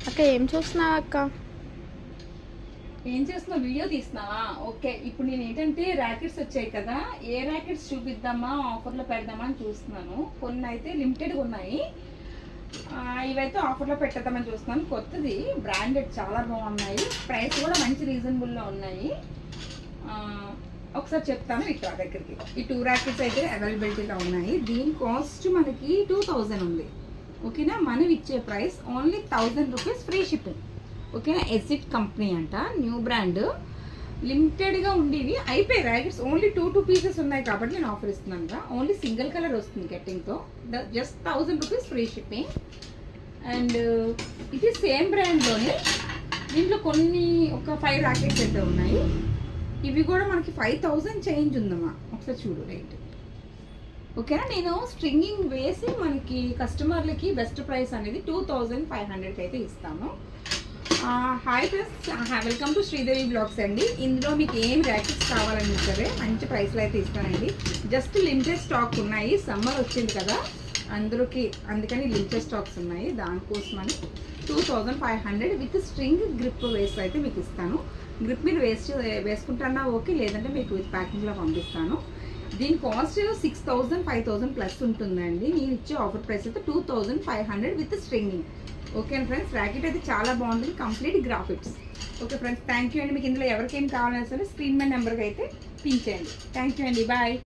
అక్క ఏం చూస్తున్నావు అక్క? ఏం చేస్తున్నావు? వీడియో తీస్తున్నావా? ఓకే. ఇప్పుడు నేను ఏంటంటే ర్యాకెట్స్ వచ్చాయి కదా, ఏ ర్యాకెట్స్ చూపిద్దామా, ఆఫర్లో పెడదామా అని చూస్తున్నాను. కొన్ని అయితే లిమిటెడ్గా ఉన్నాయి, ఇవైతే ఆఫర్లో పెట్టేద్దామని చూస్తున్నాను. కొత్తది బ్రాండెడ్ చాలా బాగున్నాయి, ప్రైస్ కూడా మంచి రీజనబుల్లో ఉన్నాయి. ఒకసారి చెప్తాను ఇట్లా దగ్గరికి. ఈ 2 ర్యాకెట్స్ అయితే అవైలబిలిటీలో ఉన్నాయి. దీని కాస్ట్ మనకి 2000 ఉంది. ఓకేనా? మనం ఇచ్చే price only 1000 rupees free shipping. ఓకేనా? ఎసిట్ కంపెనీ అంట, న్యూ బ్రాండ్, లిమిటెడ్గా ఉండేవి అయిపోయి ర్యాకెట్స్. ఓన్లీ 2 పీసెస్ ఉన్నాయి కాబట్టి నేను ఆఫర్ ఇస్తున్నాను కదా. ఓన్లీ సింగిల్ కలర్ వస్తుంది కట్టింగ్తో, just 1000 rupees free shipping. And ఇది సేమ్ బ్రాండ్లోనే దీంట్లో ఒక 5 ర్యాకెట్స్ అయితే ఉన్నాయి. ఇవి కూడా మనకి 5000 చేంజ్ ఉందమ్మా, ఒకసారి చూడు రేట్. ఓకేనా? నేను స్ట్రింగింగ్ వేసి మనకి కస్టమర్లకి బెస్ట్ ప్రైస్ అనేది 2500కి అయితే ఇస్తాను. Hi friends, welcome to Sridevi blogs అండి. ఇందులో మీకు ఏం ర్యాకెట్స్ కావాలన్నా సరే మంచి ప్రైస్లో అయితే ఇస్తానండి. జస్ట్ లిమిటెడ్ స్టాక్ ఉన్నాయి, సమ్మర్ వచ్చింది కదా అందుకని లిమిటెడ్ స్టాక్స్ ఉన్నాయి. దానికోసమని 2500 విత్ స్ట్రింగ్ గ్రిప్ వేసి అయితే మీకు ఇస్తాను. గ్రిప్ మీరు వేసుకుంటానా ఓకే, లేదంటే మీకు విత్ ప్యాకింగ్లో పంపిస్తాను. దీని కాస్ట్ 6000 5000 ప్లస్ ఉంటుందండి. నేను ఇచ్చే ఆఫర్ ప్రైస్ అయితే 2500 with stringing. Okay friends, racket అయితే చాలా బాగుంటుంది, complete graphics. Okay friends, thank you అండి. మీకు ఇందులో ఎవరికేం కావాలన్నా సరే స్క్రీన్ మీద నెంబర్కి అయితే పిన్ చేయండి. థ్యాంక్ యూ అండి, బాయ్.